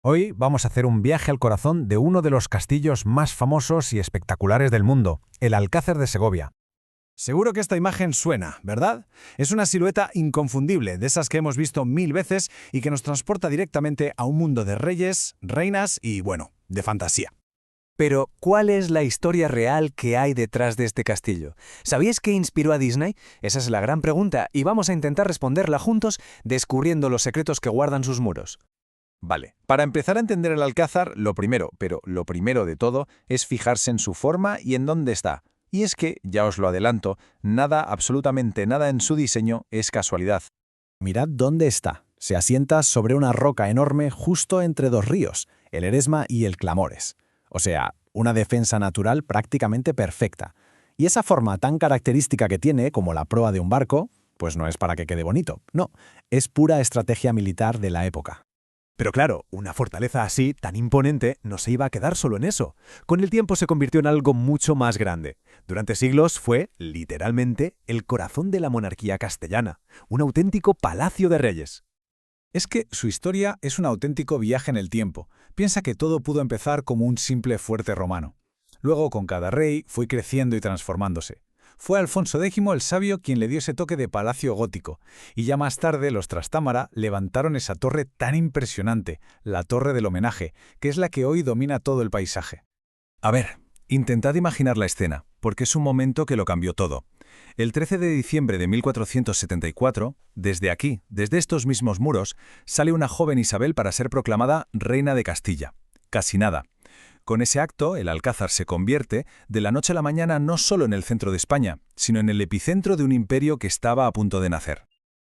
Hoy vamos a hacer un viaje al corazón de uno de los castillos más famosos y espectaculares del mundo, el Alcázar de Segovia. Seguro que esta imagen suena, ¿verdad? Es una silueta inconfundible, de esas que hemos visto mil veces y que nos transporta directamente a un mundo de reyes, reinas y, bueno, de fantasía. Pero, ¿cuál es la historia real que hay detrás de este castillo? ¿Sabíais qué inspiró a Disney? Esa es la gran pregunta y vamos a intentar responderla juntos descubriendo los secretos que guardan sus muros. Vale, para empezar a entender el Alcázar, lo primero de todo, es fijarse en su forma y en dónde está. Y es que, ya os lo adelanto, nada, absolutamente nada en su diseño es casualidad. Mirad dónde está. Se asienta sobre una roca enorme justo entre dos ríos, el Eresma y el Clamores. O sea, una defensa natural prácticamente perfecta. Y esa forma tan característica que tiene, como la proa de un barco, pues no es para que quede bonito, no, es pura estrategia militar de la época. Pero claro, una fortaleza así, tan imponente, no se iba a quedar solo en eso. Con el tiempo se convirtió en algo mucho más grande. Durante siglos fue, literalmente, el corazón de la monarquía castellana, un auténtico palacio de reyes. Es que su historia es un auténtico viaje en el tiempo. Piensa que todo pudo empezar como un simple fuerte romano. Luego, con cada rey, fue creciendo y transformándose. Fue Alfonso X el Sabio quien le dio ese toque de palacio gótico, y ya más tarde los Trastámara levantaron esa torre tan impresionante, la Torre del Homenaje, que es la que hoy domina todo el paisaje. A ver, intentad imaginar la escena, porque es un momento que lo cambió todo. El 13 de diciembre de 1474, desde aquí, desde estos mismos muros, sale una joven Isabel para ser proclamada reina de Castilla. Casi nada. Con ese acto, el Alcázar se convierte, de la noche a la mañana, no solo en el centro de España, sino en el epicentro de un imperio que estaba a punto de nacer.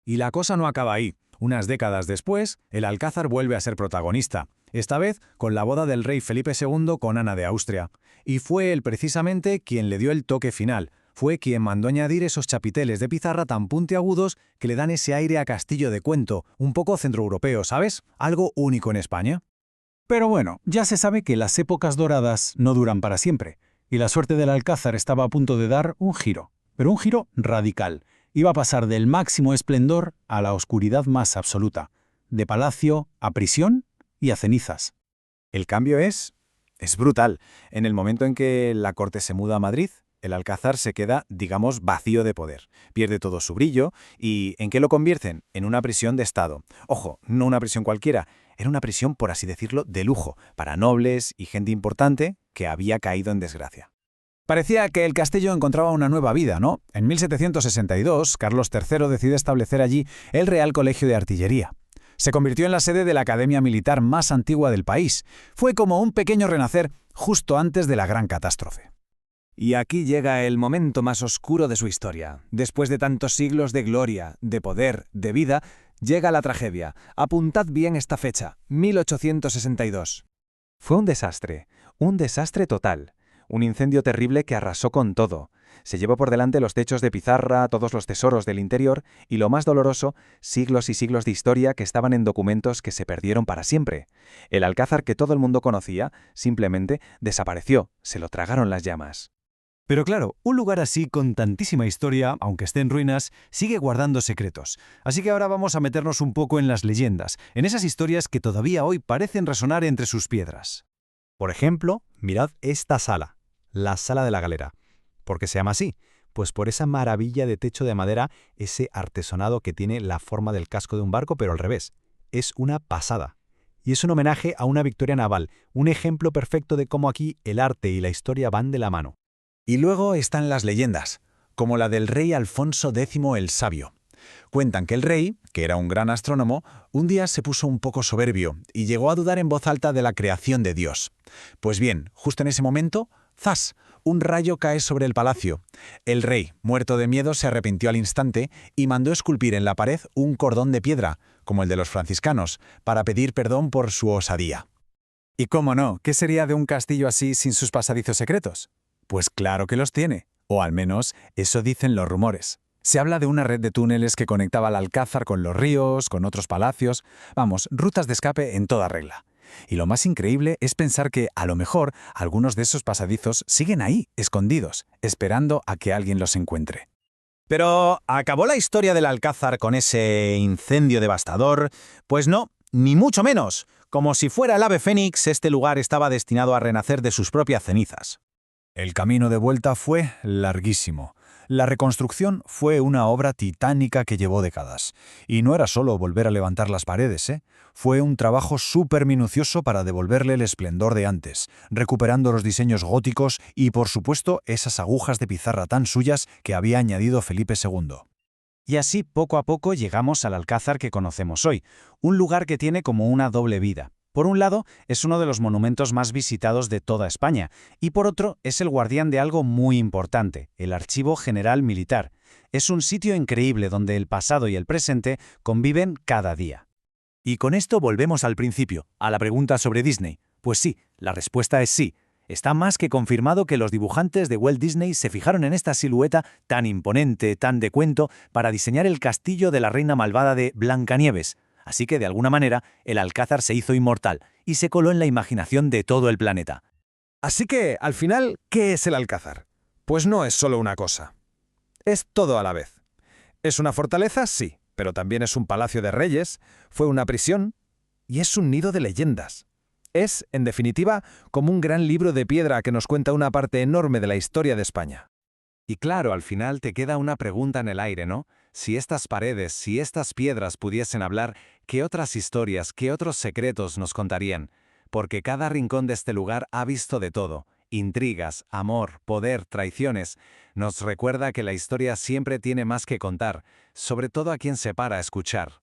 Y la cosa no acaba ahí. Unas décadas después, el Alcázar vuelve a ser protagonista, esta vez con la boda del rey Felipe II con Ana de Austria. Y fue él precisamente quien le dio el toque final. Fue quien mandó añadir esos chapiteles de pizarra tan puntiagudos que le dan ese aire a castillo de cuento, un poco centroeuropeo, ¿sabes? Algo único en España. Pero bueno, ya se sabe que las épocas doradas no duran para siempre, y la suerte del Alcázar estaba a punto de dar un giro, pero un giro radical. Iba a pasar del máximo esplendor a la oscuridad más absoluta, de palacio a prisión y a cenizas. El cambio es brutal. En el momento en que la corte se muda a Madrid, el Alcázar se queda, digamos, vacío de poder. Pierde todo su brillo y ¿en qué lo convierten? En una prisión de Estado. Ojo, no una prisión cualquiera, era una prisión, por así decirlo, de lujo, para nobles y gente importante que había caído en desgracia. Parecía que el castillo encontraba una nueva vida, ¿no? En 1762, Carlos III decide establecer allí el Real Colegio de Artillería. Se convirtió en la sede de la academia militar más antigua del país. Fue como un pequeño renacer justo antes de la gran catástrofe. Y aquí llega el momento más oscuro de su historia. Después de tantos siglos de gloria, de poder, de vida, llega la tragedia. Apuntad bien esta fecha, 1862. Fue un desastre total. Un incendio terrible que arrasó con todo. Se llevó por delante los techos de pizarra, todos los tesoros del interior y, lo más doloroso, siglos y siglos de historia que estaban en documentos que se perdieron para siempre. El Alcázar que todo el mundo conocía, simplemente desapareció, se lo tragaron las llamas. Pero claro, un lugar así con tantísima historia, aunque esté en ruinas, sigue guardando secretos. Así que ahora vamos a meternos un poco en las leyendas, en esas historias que todavía hoy parecen resonar entre sus piedras. Por ejemplo, mirad esta sala, la Sala de la Galera. ¿Por qué se llama así? Pues por esa maravilla de techo de madera, ese artesonado que tiene la forma del casco de un barco, pero al revés. Es una pasada. Y es un homenaje a una victoria naval, un ejemplo perfecto de cómo aquí el arte y la historia van de la mano. Y luego están las leyendas, como la del rey Alfonso X el Sabio. Cuentan que el rey, que era un gran astrónomo, un día se puso un poco soberbio y llegó a dudar en voz alta de la creación de Dios. Pues bien, justo en ese momento, ¡zas!, un rayo cae sobre el palacio. El rey, muerto de miedo, se arrepintió al instante y mandó esculpir en la pared un cordón de piedra, como el de los franciscanos, para pedir perdón por su osadía. Y cómo no, ¿qué sería de un castillo así sin sus pasadizos secretos? Pues claro que los tiene, o al menos eso dicen los rumores. Se habla de una red de túneles que conectaba al Alcázar con los ríos, con otros palacios, vamos, rutas de escape en toda regla. Y lo más increíble es pensar que, a lo mejor, algunos de esos pasadizos siguen ahí, escondidos, esperando a que alguien los encuentre. Pero, ¿acabó la historia del Alcázar con ese incendio devastador? Pues no, ni mucho menos. Como si fuera el ave fénix, este lugar estaba destinado a renacer de sus propias cenizas. El camino de vuelta fue larguísimo. La reconstrucción fue una obra titánica que llevó décadas. Y no era solo volver a levantar las paredes, ¿eh? Fue un trabajo súper minucioso para devolverle el esplendor de antes, recuperando los diseños góticos y, por supuesto, esas agujas de pizarra tan suyas que había añadido Felipe II. Y así, poco a poco, llegamos al Alcázar que conocemos hoy, un lugar que tiene como una doble vida. Por un lado, es uno de los monumentos más visitados de toda España, y por otro, es el guardián de algo muy importante, el Archivo General Militar. Es un sitio increíble donde el pasado y el presente conviven cada día. Y con esto volvemos al principio, a la pregunta sobre Disney. Pues sí, la respuesta es sí. Está más que confirmado que los dibujantes de Walt Disney se fijaron en esta silueta tan imponente, tan de cuento, para diseñar el castillo de la reina malvada de Blancanieves. Así que, de alguna manera, el Alcázar se hizo inmortal y se coló en la imaginación de todo el planeta. Así que, al final, ¿qué es el Alcázar? Pues no es solo una cosa. Es todo a la vez. ¿Es una fortaleza? Sí, pero también es un palacio de reyes, fue una prisión y es un nido de leyendas. Es, en definitiva, como un gran libro de piedra que nos cuenta una parte enorme de la historia de España. Y claro, al final te queda una pregunta en el aire, ¿no? Si estas paredes, si estas piedras pudiesen hablar, ¿qué otras historias, qué otros secretos nos contarían? Porque cada rincón de este lugar ha visto de todo. Intrigas, amor, poder, traiciones. Nos recuerda que la historia siempre tiene más que contar, sobre todo a quien se para a escuchar.